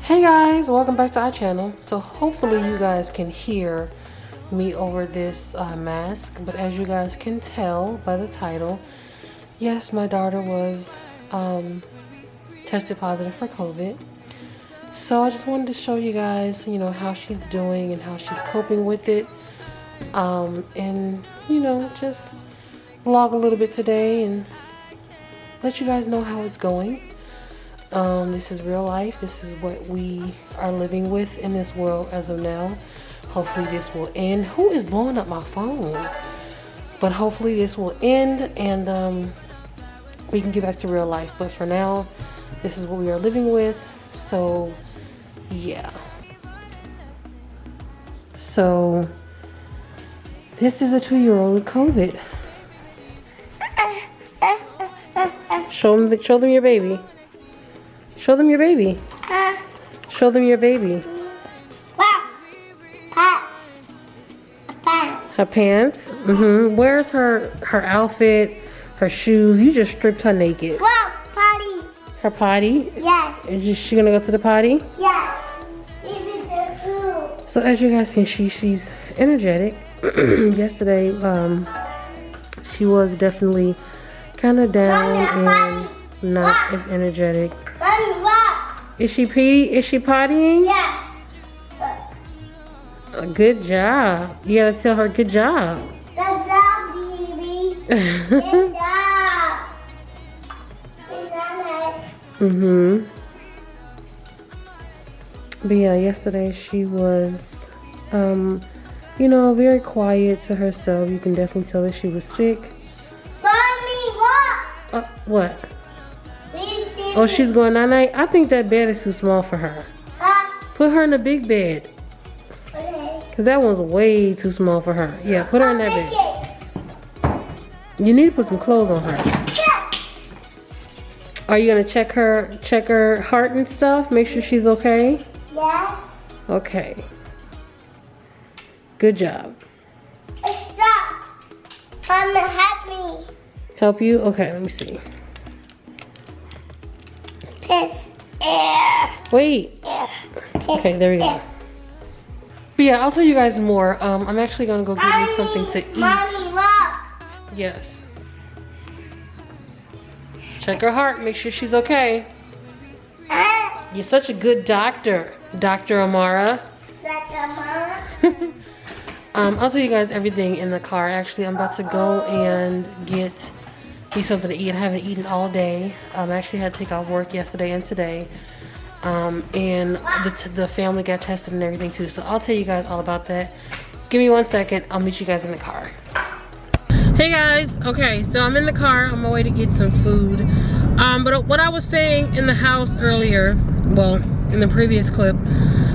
Hey guys, welcome back to our channel. So hopefully you guys can hear me over this mask, but as you guys can tell by the title, yes, my daughter was tested positive for COVID. So I just wanted to show you guys, how she's doing and how she's coping with it. And just vlog a little bit today and let you guys know how it's going. This is real life. This is what we are living with in this world as of now. Hopefully this will end. Who is blowing up my phone? But hopefully this will end and we can get back to real life. But for now, this is what we are living with. So yeah. So this is a 2-year-old with COVID. Show them your baby. Show them your baby. Show them your baby. Her pants. Where's her outfit? Her shoes? You just stripped her naked. Well, potty. Her potty? Yes. Is she gonna go to the potty? Yes. Even the food. So as you guys can see, she's energetic. Yesterday, she was definitely kind of down and not as energetic. Is she pottying? Yes. Good job. You gotta tell her good job. Good job, baby. Good job. But yeah, yesterday she was, very quiet to herself. You can definitely tell that she was sick. Mommy, look. What? Oh, she's going night-night? I think that bed is too small for her. Put her in the big bed. Okay. Because that one's way too small for her. Yeah, put her in that bed. You need to put some clothes on her. Are you going to check her heart and stuff? Make sure she's okay? Yes. Okay. Good job. Stop. Mama, help me. Help you? Okay, let me see. Piss. Air. Wait. Air. Okay, there we go. But yeah, I'll tell you guys more. I'm actually gonna go get me something to eat. Mommy, look. Yes. Check her heart. Make sure she's okay. You're such a good doctor, Dr. Amara. I'll tell you guys everything in the car. Actually, I'm about to go and get me something to eat. I haven't eaten all day. I actually had to take off work yesterday and today. And the family got tested and everything too. So I'll tell you guys all about that. Give me 1 second. I'll meet you guys in the car. Hey guys. Okay, so I'm in the car on my way to get some food. But what I was saying in the house earlier, well, in the previous clip.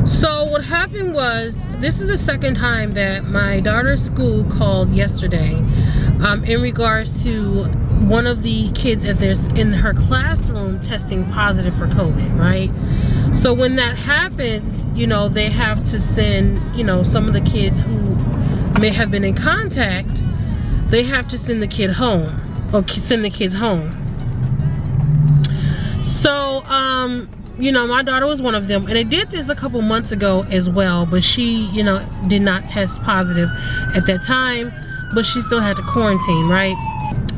So what happened was, this is the second time that my daughter's school called yesterday in regards to one of the kids in her classroom testing positive for COVID, right? So when that happens, they have to send, some of the kids who may have been in contact, they have to send the kid home, or send the kids home. So, my daughter was one of them, and they did this a couple months ago as well, but she, did not test positive at that time, but she still had to quarantine, right?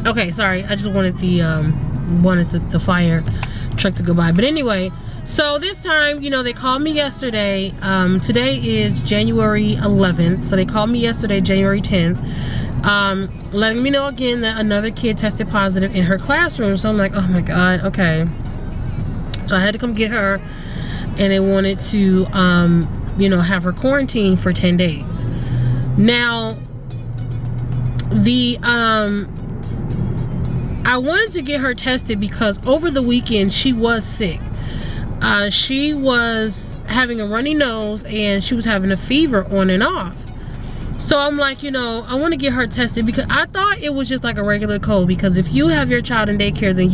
Okay, sorry, I just wanted the fire truck to go by. But anyway, so this time, they called me yesterday. Today is January 11th, so they called me yesterday, January 10th, letting me know again that another kid tested positive in her classroom. So I'm like, oh my God, okay. So I had to come get her, and they wanted to, have her quarantined for 10 days. Now, I wanted to get her tested because over the weekend she was sick. She was having a runny nose and she was having a fever on and off. So I'm like, I want to get her tested because I thought it was just like a regular cold, because if you have your child in daycare, then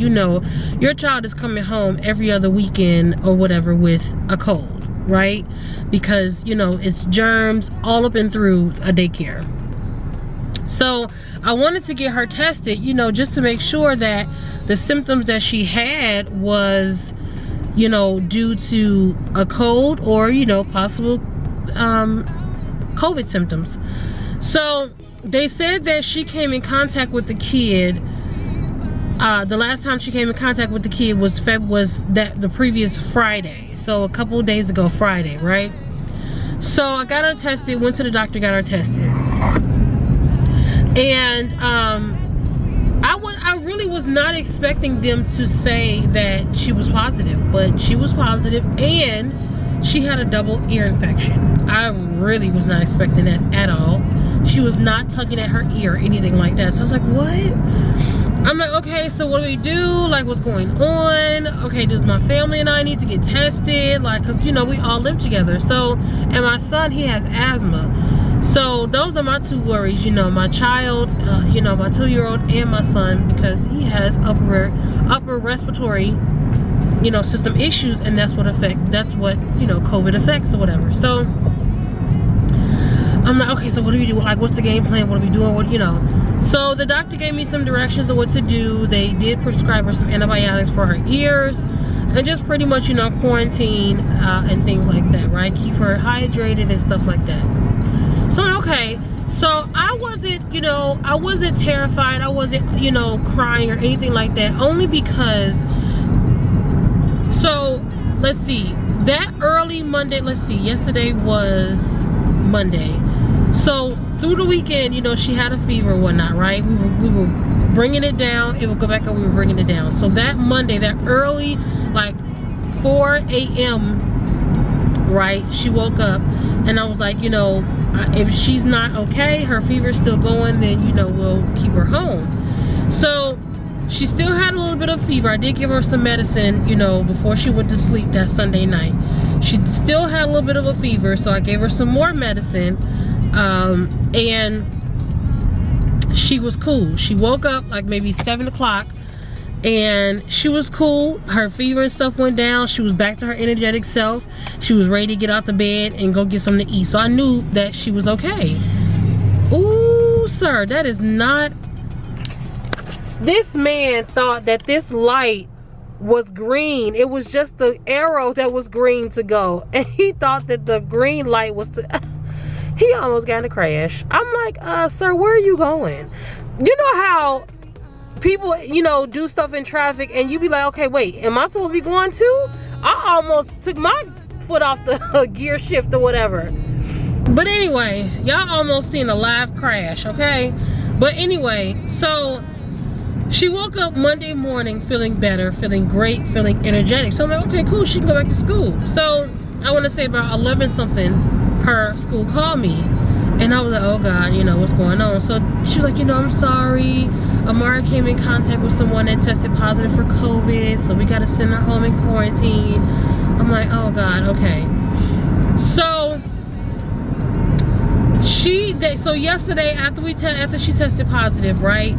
your child is coming home every other weekend or whatever with a cold, right? Because, it's germs all up and through a daycare. So I wanted to get her tested, just to make sure that the symptoms that she had was you know, due to a cold or, you know, possible COVID symptoms. So they said that she came in contact with the kid. The last time she came in contact with the kid was the previous Friday. So a couple of days ago, Friday, right? So I got her tested, went to the doctor, got her tested. And I really was not expecting them to say that she was positive, but she was positive, and she had a double ear infection. I really was not expecting that at all. She was not tugging at her ear or anything like that. So I was like, what? I'm like, okay, so what do we do? Like, what's going on? Okay, does my family and I need to get tested? Like, cause you know, we all live together. So, and my son, he has asthma. So those are my two worries, you know, my child, you know, my 2-year-old, and my son, because he has upper respiratory, you know, system issues, and that's what, you know, COVID affects or whatever. So I'm like, okay, so what do we do? Like, what's the game plan? What are we doing? What, you know? So the doctor gave me some directions of what to do. They did prescribe her some antibiotics for her ears, and just pretty much, you know, quarantine and things like that, right? Keep her hydrated and stuff like that. So, okay, so I wasn't, you know, I wasn't terrified. I wasn't, you know, crying or anything like that, only because, so let's see, that early Monday, let's see, yesterday was Monday. So through the weekend, you know, she had a fever and whatnot, right? We were bringing it down. It would go back up, we were bringing it down. So that Monday, that early, like 4 a.m., right, she woke up, and I was like, you know, if she's not okay, her fever's still going, then, you know, we'll keep her home. So she still had a little bit of fever. I did give her some medicine, you know, before she went to sleep that Sunday night. She still had a little bit of a fever, so I gave her some more medicine, and she was cool. She woke up like maybe 7 o'clock, and she was cool. Her fever and stuff went down. She was back to her energetic self. She was ready to get out the bed and go get something to eat. So I knew that she was okay. Ooh, sir, that is not... This man thought that this light was green. It was just the arrow that was green to go. And he thought that the green light was to... He almost got in a crash. I'm like, sir, where are you going? You know how people, you know, do stuff in traffic and you be like, okay, wait, am I supposed to be going too? I almost took my foot off the gear shift or whatever. But anyway, y'all almost seen a live crash, okay? But anyway, so she woke up Monday morning feeling better, feeling great, feeling energetic. So I'm like, okay, cool, she can go back to school. So I want to say about 11 something, her school called me. And I was like, oh God, you know, what's going on? So she was like, you know, I'm sorry. Amara came in contact with someone that tested positive for COVID, so we got to send her home in quarantine. I'm like, oh God, okay. So so yesterday after she tested positive, right?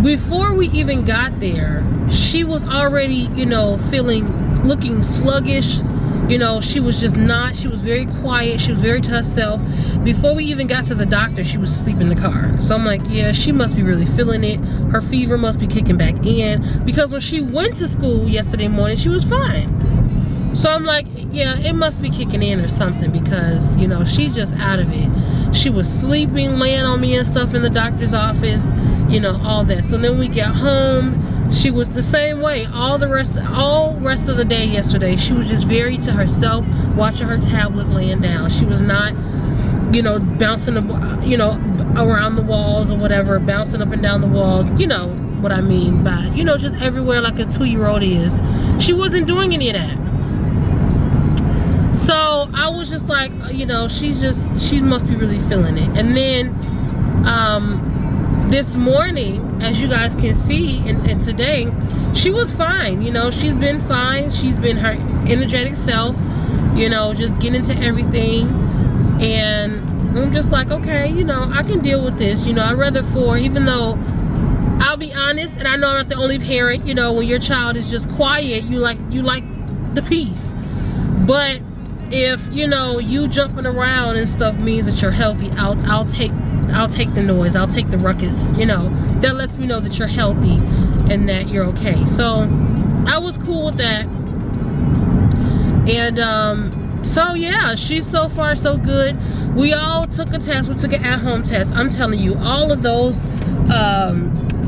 Before we even got there, she was already, you know, looking sluggish. You know, she was very quiet. She was very to herself. Before we even got to the doctor, she was asleep in the car. So I'm like, yeah, she must be really feeling it. Her fever must be kicking back in. Because when she went to school yesterday morning, she was fine. So I'm like, yeah, it must be kicking in or something, because, you know, she's just out of it. She was sleeping, laying on me and stuff in the doctor's office, you know, all that. So then we get home. She was the same way all rest of the day yesterday. She was just very to herself, watching her tablet, laying down. She was not, you know, bouncing, you know, around the walls or whatever, bouncing up and down the walls. You know what I mean by, you know, just everywhere like a 2-year-old is. She wasn't doing any of that. So I was just like, you know, she must be really feeling it. And then this morning, as you guys can see, and today, she was fine. You know, she's been fine. She's been her energetic self, you know, just getting into everything. And I'm just like, okay, you know, I can deal with this. You know, I'd rather even though, I'll be honest, and I know I'm not the only parent, you know, when your child is just quiet, you like the peace. But if, you know, you jumping around and stuff means that you're healthy, I'll take the noise, I'll take the ruckus, you know. That lets me know that you're healthy and that you're okay. So I was cool with that. And so yeah, she's so far so good. We all took a test. We took an at-home test. I'm telling you, all of those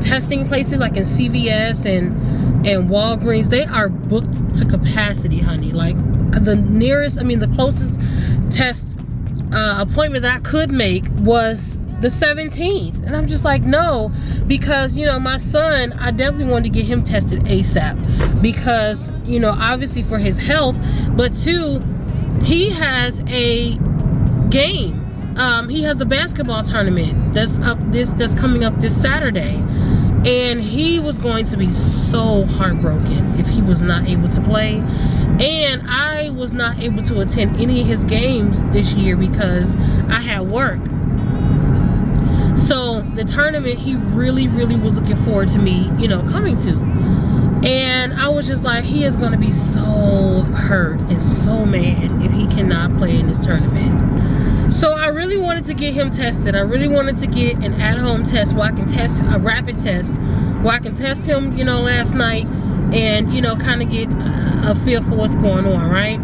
testing places like in CVS and Walgreens, they are booked to capacity, honey. Like the nearest, I mean the closest test appointment that I could make was the 17th. And I'm just like, no, because you know, my son, I definitely wanted to get him tested ASAP because, you know, obviously for his health, but two, he has a game. He has a basketball tournament that's coming up this Saturday, and he was going to be so heartbroken if he was not able to play. And I was not able to attend any of his games this year because I had work. So the tournament, he really was looking forward to me, you know, coming to. And I was just like, he is going to be so hurt and so mad if he cannot play in this tournament. So I really wanted to get him tested. I really wanted to get an at-home test where I can test, a rapid test, where I can test him, you know, last night and, you know, kind of get a feel for what's going on, right?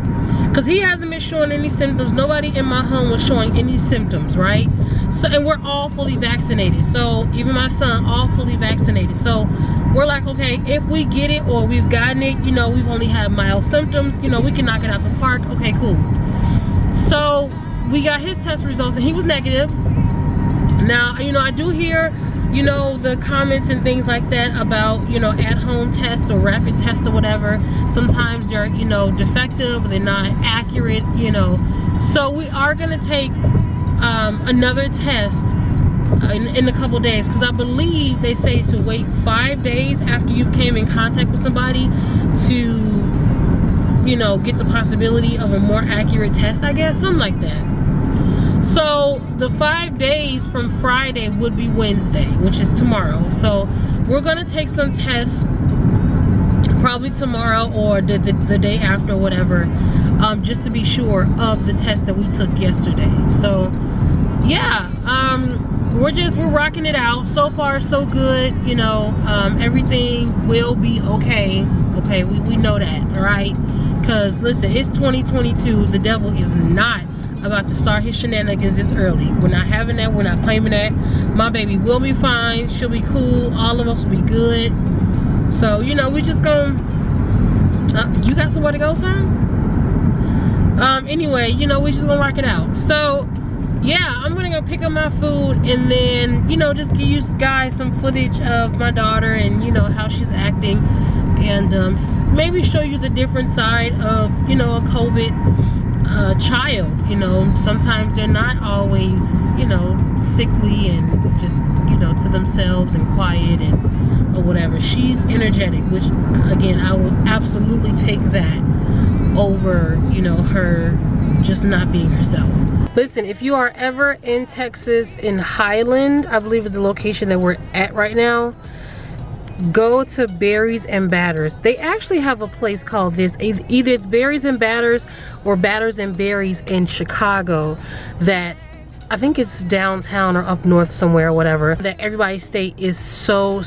Because he hasn't been showing any symptoms. Nobody in my home was showing any symptoms, right? So, and we're all fully vaccinated. So even my son, all fully vaccinated. So we're like, okay, if we get it or we've gotten it, you know, we've only had mild symptoms, you know, we can knock it out the park. Okay, cool. So we got his test results and he was negative. Now, you know, I do hear, you know, the comments and things like that about, you know, at-home tests or rapid tests or whatever. Sometimes they're, you know, defective, they're not accurate, you know. So we are gonna take another test in a couple days, because I believe they say to wait 5 days after you came in contact with somebody to, you know, get the possibility of a more accurate test, I guess, something like that. So the 5 days from Friday would be Wednesday, which is tomorrow. So we're gonna take some tests probably tomorrow or the day after or whatever, just to be sure of the test that we took yesterday. So yeah, we're rocking it out. So far so good, you know. Everything will be okay. Okay, we know that, all right? Because listen, it's 2022. The devil is not about to start his shenanigans this early. We're not having that. We're not claiming that. My baby will be fine. She'll be cool. All of us will be good. So, you know, we just gonna you got somewhere to go, son? Anyway, you know, we just gonna rock it out. So yeah, I'm gonna go pick up my food and then, you know, just give you guys some footage of my daughter and, you know, how she's acting, and maybe show you the different side of, you know, a COVID child. You know, sometimes they're not always, you know, sickly and just, you know, to themselves and quiet and or whatever. She's energetic, which again, I will absolutely take that over, you know, her just not being herself. Listen, if you are ever in Texas, in Highland, I believe is the location that we're at right now, go to Berries and Batters. They actually have a place called this. Either it's Berries and Batters or Batters and Berries in Chicago, that I think it's downtown or up north somewhere or whatever, that everybody state is so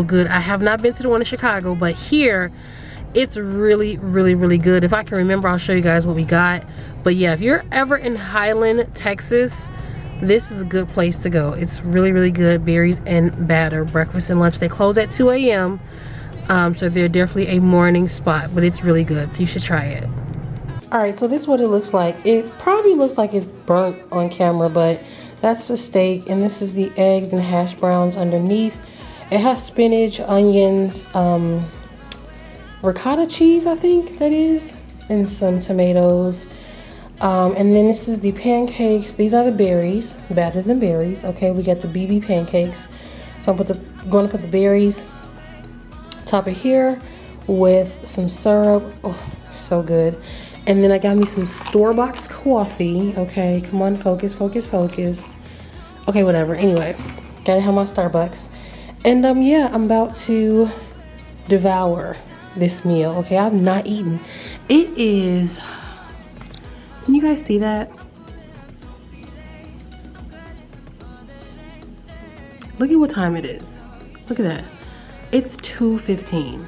good. I have not been to the one in Chicago, but here it's really good. If I can remember, I'll show you guys what we got. But yeah, if you're ever in Highland, Texas, this is a good place to go. It's really good. Berries and Batter, breakfast and lunch. They close at 2 a.m. So they're definitely a morning spot, but it's really good, so you should try it. All right, so this is what it looks like. It probably looks like it's burnt on camera, but that's the steak, and this is the eggs and hash browns underneath. It has spinach, onions, ricotta cheese, I think that is, and some tomatoes. And then this is the pancakes. These are the berries, Batters and Berries. Okay, we got the BB pancakes. So I'm going to put the berries, top it here with some syrup. Oh, so good. And then I got me some store-bought coffee. Okay, come on, focus. Okay, whatever. Anyway, gotta have my Starbucks. And yeah, I'm about to devour this meal. Okay, I've not eaten. It is, can you guys see that? Look at what time it is. Look at that. It's 2:15.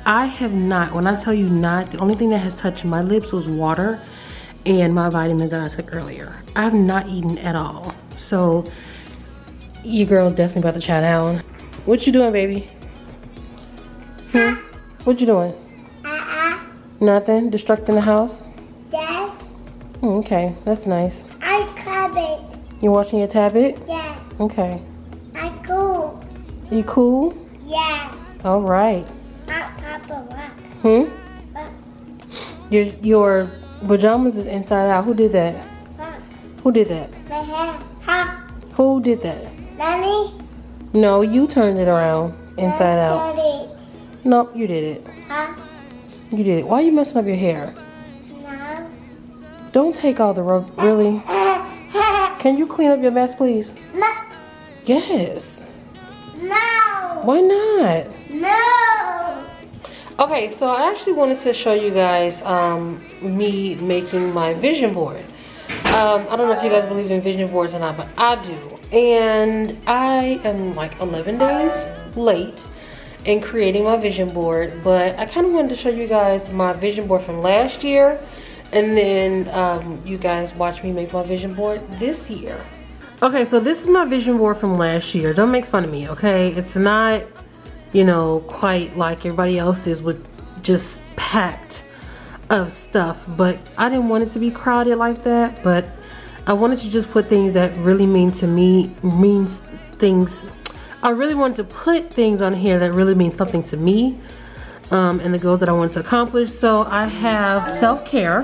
I have not, when I tell you not, the only thing that has touched my lips was water and my vitamins that I took earlier. I have not eaten at all. So your girl's definitely about to chow down. What you doing, baby? What you doing? Nothing? Destructing the house? Yes. Okay, that's nice. I covered. You watching your tablet? Yes. Okay. I cool. You cool? Yes. All right. Papa, what? Your pajamas is inside out. Who did that? Who did that? My hair. Huh? Who did that? Mommy? No, you turned it around inside out. Daddy. Nope, you did it. Huh? You did it. Why are you messing up your hair? No. Don't take all the rub. Really? Can you clean up your mess, please? No. Yes. No. Why not? No. Okay, so I actually wanted to show you guys me making my vision board. I don't know if you guys believe in vision boards or not, but I do. And I am like 11 days late in creating my vision board, but I kind of wanted to show you guys my vision board from last year, and then you guys watch me make my vision board this year. Okay, so this is my vision board from last year. Don't make fun of me, okay? It's not, you know, quite like everybody else's with just packed of stuff, but I didn't want it to be crowded like that. But I wanted to just put things that really mean to me, I really wanted to put things on here that really mean something to me, and the goals that I wanted to accomplish. So I have self-care,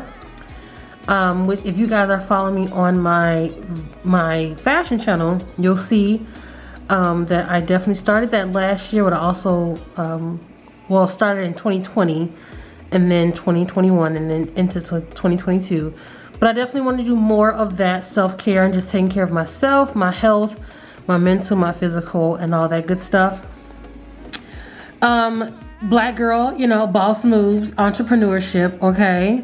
which if you guys are following me on my fashion channel, you'll see that I definitely started that last year, but I also started in 2020 and then 2021 and then into 2022. But I definitely want to do more of that self-care and just taking care of myself, my health, my mental, my physical, and all that good stuff. Black girl, you know, boss moves, entrepreneurship, okay.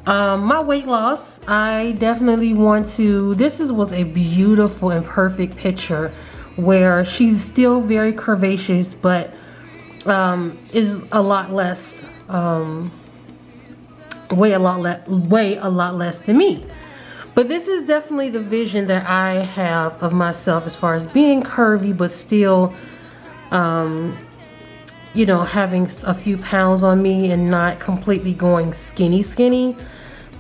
My weight loss, I definitely want to, was a beautiful and perfect picture where she's still very curvaceous, but is a lot less, weigh a lot less than me. But this is definitely the vision that I have of myself as far as being curvy, but still, you know, having a few pounds on me and not completely going skinny.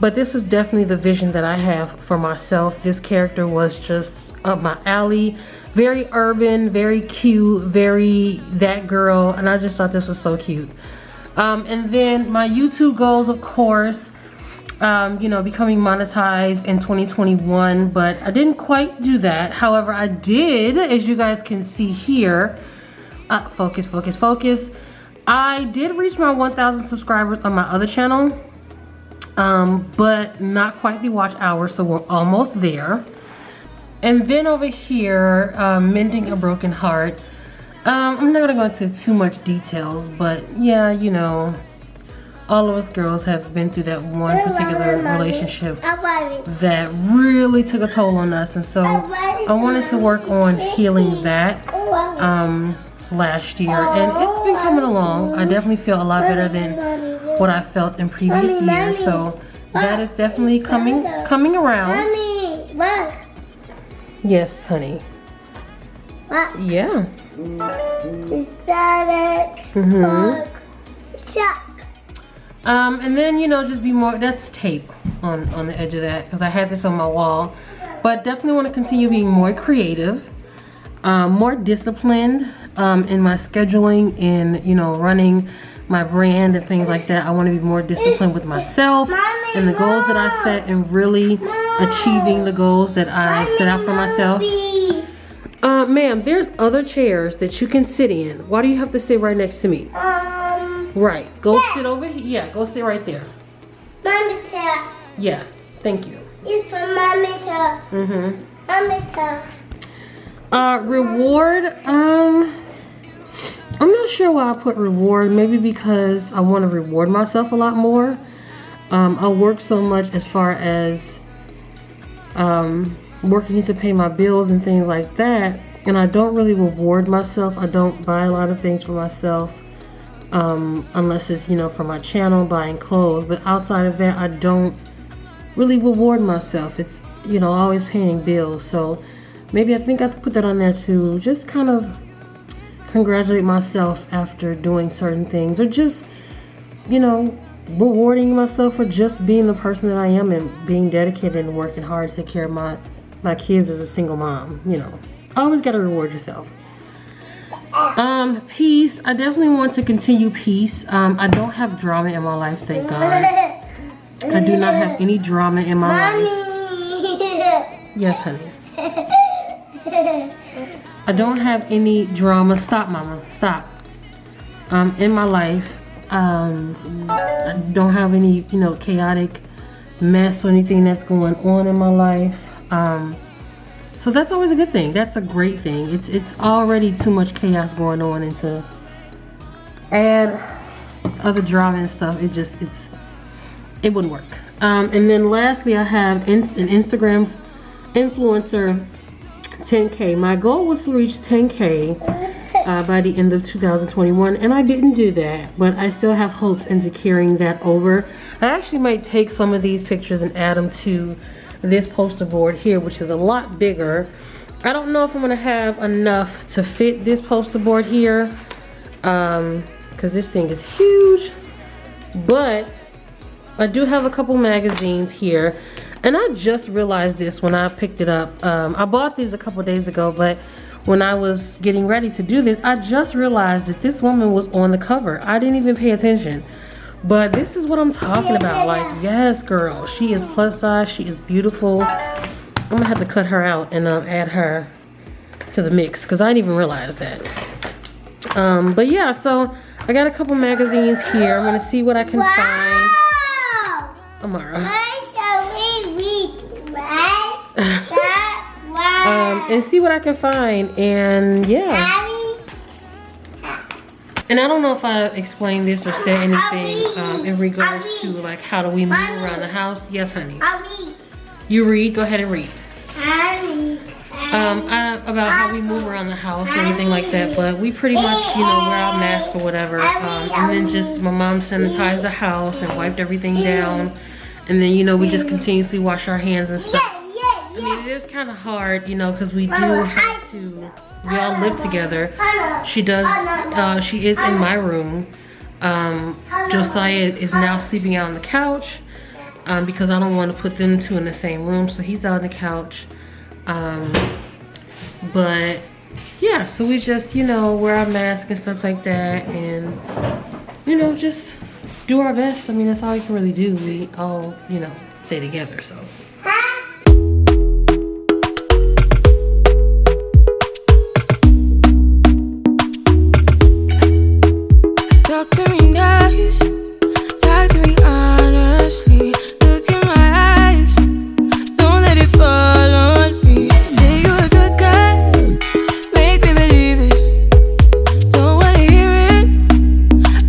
But this is definitely the vision that I have for myself. This character was just up my alley. Very urban, very cute, very that girl. And I just thought this was so cute. And then my YouTube goals, of course, you know, becoming monetized in 2021, but I didn't quite do that. However, I did, as you guys can see here, focus. I did reach my 1,000 subscribers on my other channel, but not quite the watch hours, so we're almost there. And then over here, mending a broken heart. I'm not gonna go into too much details, but yeah, you know, all of us girls have been through that one particular relationship that really took a toll on us, and so I wanted to work on healing that last year, and it's been coming along. I definitely feel a lot better than what I felt in previous years, so that is definitely coming around. Mommy, look. Yes, honey. What? Yeah. Static. Look. Shock. And then, you know, just be more, that's tape on the edge of that, because I had this on my wall. But definitely want to continue being more creative, more disciplined in my scheduling, in, you know, running my brand and things like that. I want to be more disciplined with myself and the goals that I set, and really achieving the goals that I set out for myself. Ma'am, there's other chairs that you can sit in. Why do you have to sit right next to me? Right. Go sit over here. Yeah, go sit right there. Mommy chair. Yeah, thank you. It's for mommy chair. Mommy chair. Reward, I'm not sure why I put reward. Maybe because I want to reward myself a lot more. I work so much as far as working to pay my bills and things like that, and I don't really reward myself. I don't buy a lot of things for myself. unless it's, you know, for my channel, buying clothes. But outside of that, I don't really reward myself. It's, you know, always paying bills. So maybe I think I could put that on there too. Just kind of congratulate myself after doing certain things, or just, you know, rewarding myself for just being the person that I am and being dedicated and working hard to take care of my kids as a single mom. You know, always got to reward yourself. Peace. I definitely want to continue peace. I don't have drama in my life, thank God. I do not have any drama in my life. Yes, honey. I don't have any drama. Stop, mama. Stop. In my life. I don't have any, you know, chaotic mess or anything that's going on in my life. So that's always a good thing. That's a great thing. It's already too much chaos going on, and to add other drama and stuff, it wouldn't work. And then lastly, I have an Instagram influencer 10K. My goal was to reach 10K by the end of 2021, and I didn't do that, but I still have hopes into carrying that over. I actually might take some of these pictures and add them to this poster board here, which is a lot bigger. I don't know if I'm gonna have enough to fit this poster board here, because this thing is huge, but I do have a couple magazines here. And I just realized this when I picked it up. I bought these a couple days ago, but when I was getting ready to do this, I just realized that this woman was on the cover. I didn't even pay attention. But this is what I'm talking about. Like, yes, girl. She is plus size. She is beautiful. I'm going to have to cut her out and add her to the mix, because I didn't even realize that. But yeah, so I got a couple magazines here. I'm going to see what I can find. Amara. And see what I can find, and yeah. And I don't know if I explained this or said anything in regards to like how do we move around the house. Yes, honey. You read. Go ahead and read. About how we move around the house or anything like that, but we pretty much, you know, wear our mask or whatever, and then just my mom sanitized the house and wiped everything down, and then, you know, we just continuously wash our hands and stuff. I mean, it is kind of hard, you know, because we do have to, we all live together. She is in my room. Josiah is now sleeping out on the couch because I don't want to put them two in the same room, so he's out on the couch. But yeah, so we just, you know, wear our mask and stuff like that, and, you know, just do our best. I mean, that's all we can really do. We all, you know, stay together, so. Talk to me nice, talk to me honestly. Look in my eyes, don't let it fall on me. Say you're a good guy, make me believe it. Don't wanna hear it,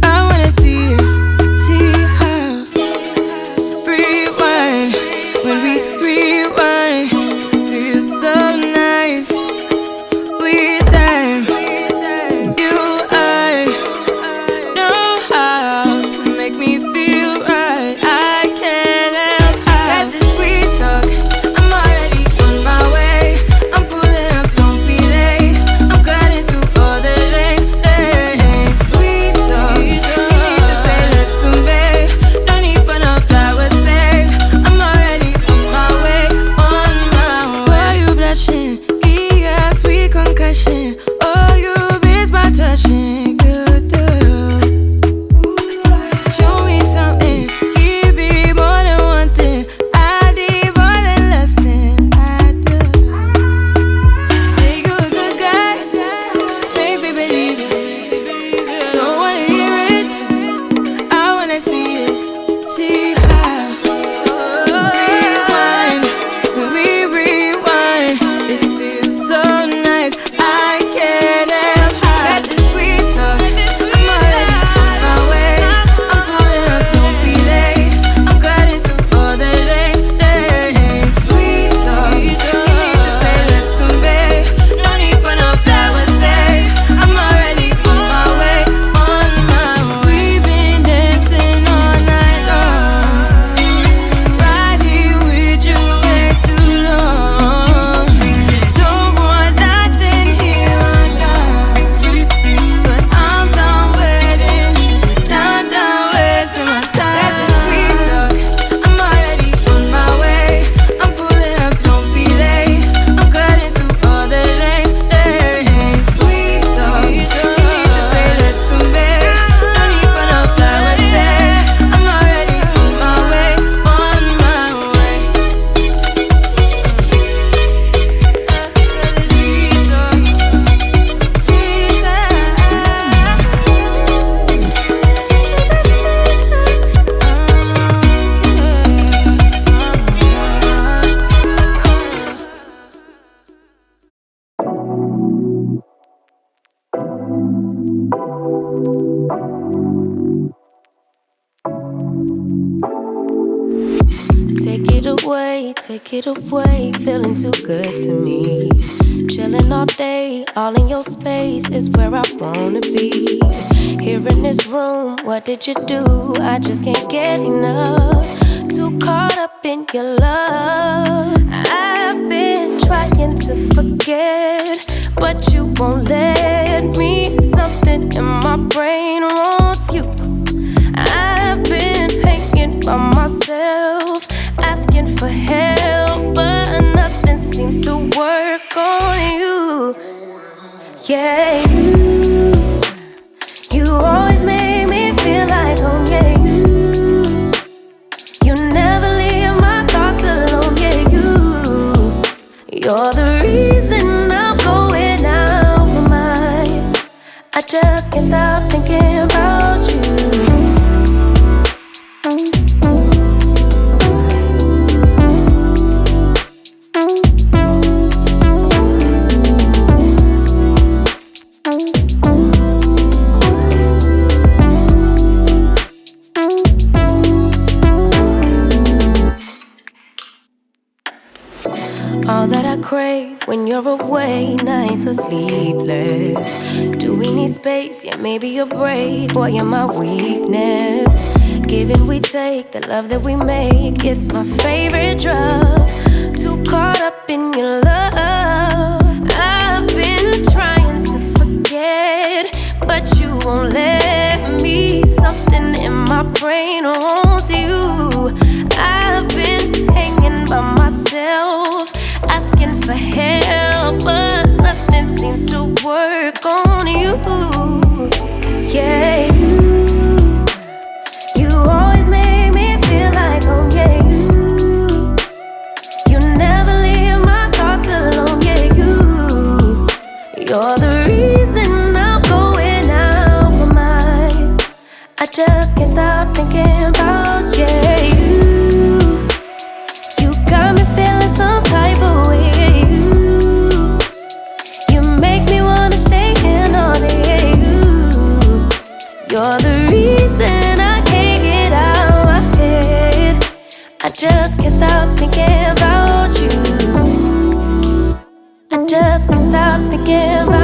I wanna see it. See how rewind when we away, take it away. Feeling too good to me. Chilling all day, all in your space is where I wanna be. Here in this room, what did you do? I just can't get enough. Too caught up in your love. I've been trying to forget, but you won't let me. Something in my brain wants you. I've been hanging by myself, asking for help, but nothing seems to work on you. Yeah, you always make me feel like home. Yeah, you never leave my thoughts alone. Yeah, you're the reason I'm going out my mind. I just can't stop thinking about you. All that I crave when you're away, nights are sleepless. Do we need space? Yeah, maybe a break. Boy, you're my weakness. Give and we take, the love that we make, it's my favorite drug. Too caught up in your love. I've been trying to forget, but you won't let me. Something in my brain wants you. I've been hanging by myself, asking for help, but nothing seems to work on you. Yeah, you always make me feel like home. Yeah, you never leave my thoughts alone. Yeah, you're the reason I'm going out my mind. I just can't stop thinking about you. You got me feeling some type of way. You make me wanna stay in all day. You're the reason I can't get out my head. I just can't stop thinking about you. I just can't stop thinking about you.